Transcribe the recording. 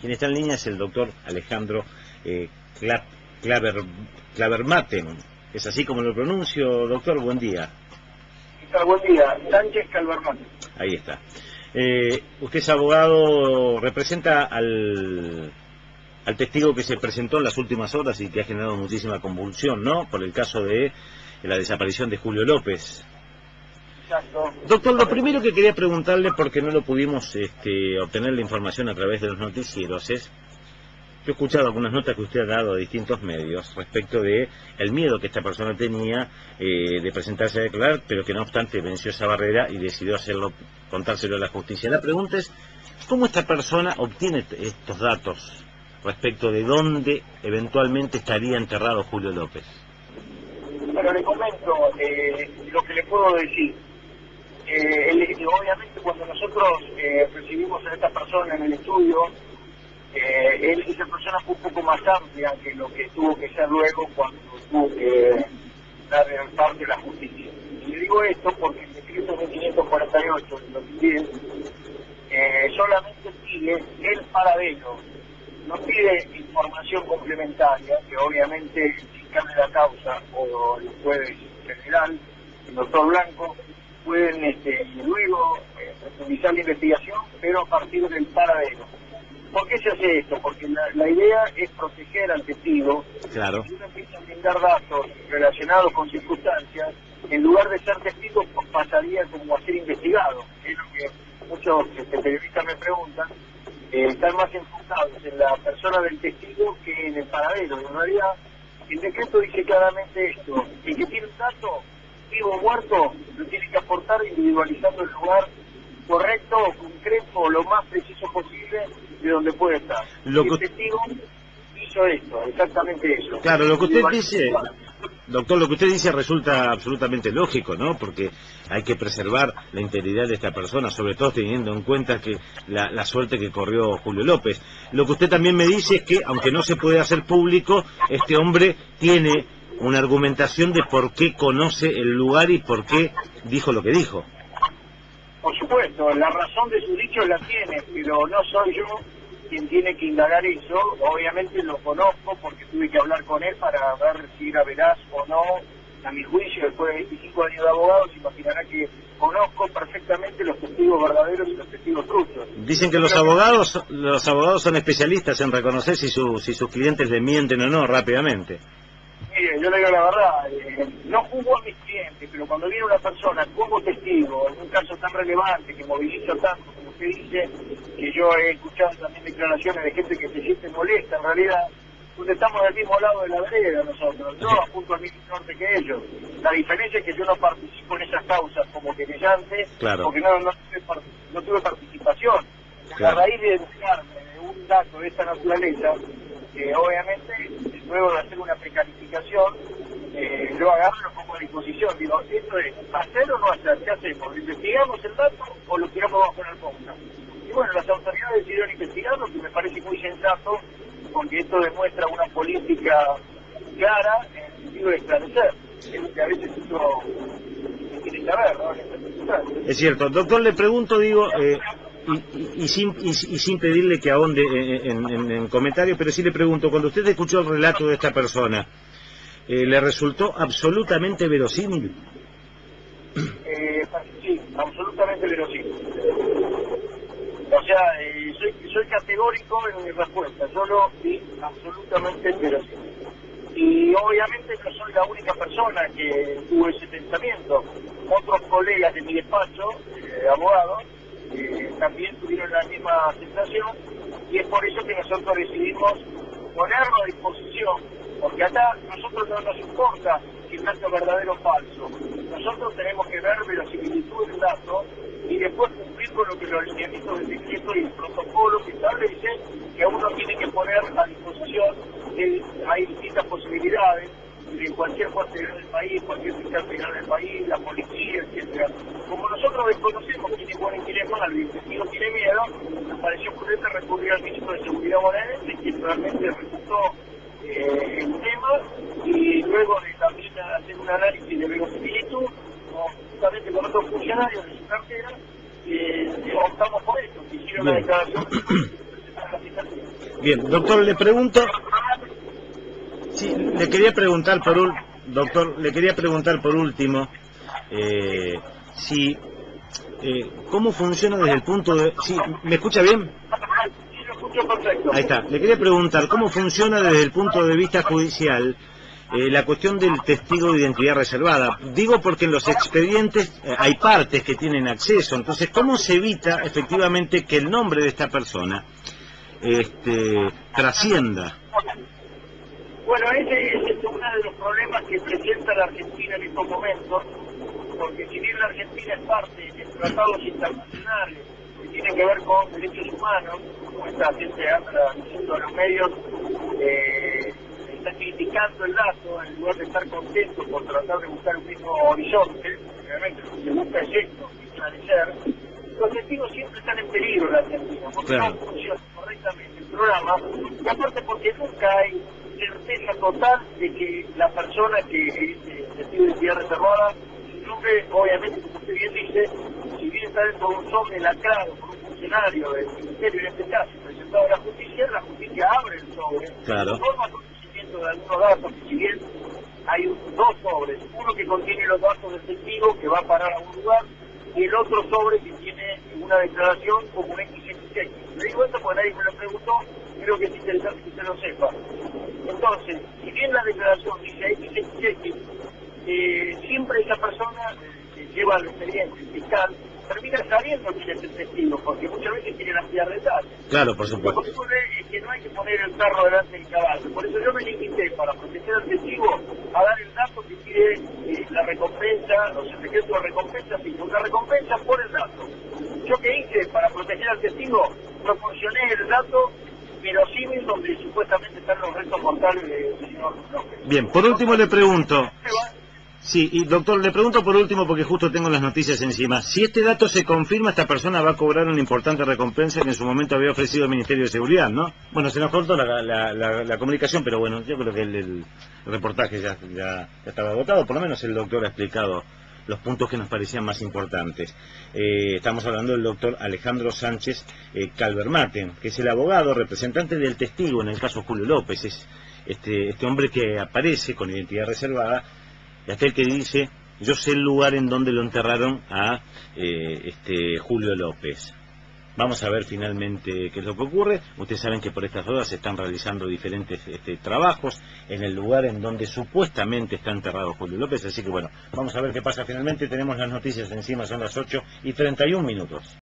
Quien está en línea es el doctor Alejandro Claver, Clavermaten. ¿Es así como lo pronuncio, doctor? Buen día. ¿Qué tal? Buen día. Sánchez Clavermaten. Ahí está. Usted es abogado, representa al testigo que se presentó en las últimas horas y que ha generado muchísima convulsión, ¿no? Por el caso de la desaparición de Julio López. Exacto. Doctor, lo primero que quería preguntarle, porque no lo pudimos obtener la información a través de los noticieros, es: yo he escuchado algunas notas que usted ha dado a distintos medios respecto de el miedo que esta persona tenía de presentarse a declarar, pero que no obstante venció esa barrera y decidió contárselo a la justicia. La pregunta es: ¿cómo esta persona obtiene estos datos respecto de dónde eventualmente estaría enterrado Julio López? Bueno, le comento lo que le puedo decir. Obviamente cuando nosotros recibimos a esta persona en el estudio, esa persona fue un poco más amplia que lo que tuvo que ser luego cuando tuvo que dar el parte de la justicia. Y le digo esto porque el decreto 1548 de 2010 solamente pide el paradero, no pide información complementaria, que obviamente el fiscal de la causa o el juez general, el doctor Blanco, pueden luego profundizar la investigación, pero a partir del paradero. ¿Por qué se hace esto? Porque la idea es proteger al testigo. Claro. Si uno empieza a brindar datos relacionados con circunstancias, en lugar de ser testigo, pues pasaría como a ser investigado. Es lo que muchos periodistas me preguntan. Están más enfocados en la persona del testigo que en el paradero. En realidad, el decreto dice claramente esto: el que tiene un dato, vivo o muerto, lo tiene que aportar individualizando el lugar correcto, concreto, lo más preciso posible de donde puede estar. Y el testigo hizo esto, exactamente eso. Claro, lo que usted dice, doctor, lo que usted dice resulta absolutamente lógico, ¿no? Porque hay que preservar la integridad de esta persona, sobre todo teniendo en cuenta que la suerte que corrió Julio López. Lo que usted también me dice es que, aunque no se puede hacer público, este hombre tiene una argumentación de por qué conoce el lugar y por qué dijo lo que dijo. Por supuesto, la razón de sus dichos la tiene, pero no soy yo quien tiene que indagar eso. Obviamente lo conozco porque tuve que hablar con él para ver si era veraz o no. A mi juicio, después de 25 años de abogado, se imaginará que conozco perfectamente los testigos verdaderos y los testigos truchos. Dicen que los abogados son especialistas en reconocer si sus clientes le mienten o no rápidamente. Mire, yo le digo la verdad, no juzgo a mis clientes, pero cuando viene una persona como testigo, en un caso tan relevante, que moviliza tanto, como usted dice, que yo he escuchado también declaraciones de gente que se siente molesta, en realidad, donde estamos del mismo lado de la vereda nosotros, yo apunto al mismo norte que ellos. La diferencia es que yo no participo en esas causas como querellante, claro, porque no tuve participación. Claro. A raíz de enterarme de un dato de esta naturaleza, obviamente, luego de hacer una precarificación, lo agarro y lo pongo a disposición. Digo, esto es, ¿hacer o no hacer? ¿Qué hacemos? ¿Investigamos el dato o lo tiramos bajo la alfombra? Y bueno, las autoridades decidieron investigarlo, que me parece muy sensato, porque esto demuestra una política clara en el sentido de esclarecer. Es lo que a veces uno tiene que saber, ¿no? Es cierto. Doctor, le pregunto, digo... Y sin pedirle que ahonde en comentarios, pero sí le pregunto, cuando usted escuchó el relato de esta persona, ¿le resultó absolutamente verosímil? Sí, absolutamente verosímil. O sea, soy categórico en mi respuesta, yo lo vi absolutamente verosímil. Y obviamente no soy la única persona que tuvo ese pensamiento. Otros colegas de mi despacho, abogados, también tuvieron la misma sensación, y es por eso que nosotros decidimos ponerlo a disposición, porque acá a nosotros no nos importa si el dato es verdadero o falso. Nosotros tenemos que ver verosimilitud del dato y después cumplir con lo que los lineamientos del decreto y el protocolo que establece, que uno tiene que poner a disposición. Hay distintas posibilidades de cualquier cuartel del país, cualquier fiscal penal del país, la policía, etcétera. Como nosotros desconocemos quién es bueno y quién es malo, y el testigo tiene miedo, nos pareció prudente recurrir al ministro de Seguridad bonaerense, que realmente resultó el tema, y luego de también hacer un análisis de verosimilitud, justamente con otros funcionarios de su cartera, optamos por esto, que hicieron la declaración de la fiscalía. Bien, doctor, le pregunto... Sí, le quería preguntar doctor, le quería preguntar por último, si... ¿cómo funciona desde el punto de... Sí, ¿me escucha bien? Sí, lo escucho perfecto. Ahí está. Le quería preguntar, ¿cómo funciona desde el punto de vista judicial la cuestión del testigo de identidad reservada? Digo porque en los expedientes hay partes que tienen acceso, entonces, ¿cómo se evita efectivamente que el nombre de esta persona trascienda? Bueno, ese es uno de los problemas que presenta la Argentina en estos momentos, porque si bien la Argentina es parte de tratados internacionales que tienen que ver con derechos humanos, como esta gente anda diciendo a los medios, está criticando el dato en lugar de estar contento por tratar de buscar un mismo horizonte, realmente lo que se busca es esto, esclarecer, los testigos siempre están en peligro en la Argentina, porque Claro. no funciona correctamente el programa, y aparte porque nunca hay certeza total de que la persona que es testigo de identidad reservada, su nombre, obviamente, como usted bien dice, si bien está dentro de un sobre lacrado por un funcionario del Ministerio, en este caso, presentado a la justicia abre el sobre, Claro. toma conocimiento de algunos datos, que si bien hay dos sobres, uno que contiene los datos del testigo, que va a parar a un lugar, y el otro sobre que tiene una declaración como un XXX. Le digo esto porque nadie me lo preguntó, creo que es interesante que usted lo sepa. Entonces, si bien la declaración dice XXX, siempre esa persona que lleva el expediente fiscal termina sabiendo quién es el testigo, porque muchas veces quieren ampliar detalles. Claro, por Lo supuesto. que ocurre es que no hay que poner el carro delante del caballo. Por eso yo me limité, para proteger al testigo, a dar el dato que pide la recompensa, o sea, el secreto de recompensa, sí, una recompensa por el dato. ¿Yo qué hice para proteger al testigo? Proporcioné el dato verosímil donde supuestamente están los restos mortales del señor López. Bien, por último le pregunto... Sí, y doctor, le pregunto por último, porque justo tengo las noticias encima. Si este dato se confirma, esta persona va a cobrar una importante recompensa que en su momento había ofrecido el Ministerio de Seguridad, ¿no? Bueno, se nos cortó la comunicación, pero bueno, yo creo que el reportaje ya estaba agotado. Por lo menos el doctor ha explicado los puntos que nos parecían más importantes. Estamos hablando del doctor Alejandro Sánchez Calvermaten, que es el abogado representante del testigo en el caso Julio López. Es este hombre que aparece con identidad reservada, y aquel que dice: yo sé el lugar en donde lo enterraron a Julio López. Vamos a ver finalmente qué es lo que ocurre. Ustedes saben que por estas horas se están realizando diferentes trabajos en el lugar en donde supuestamente está enterrado Julio López. Así que bueno, vamos a ver qué pasa finalmente. Tenemos las noticias encima, son las 8:31.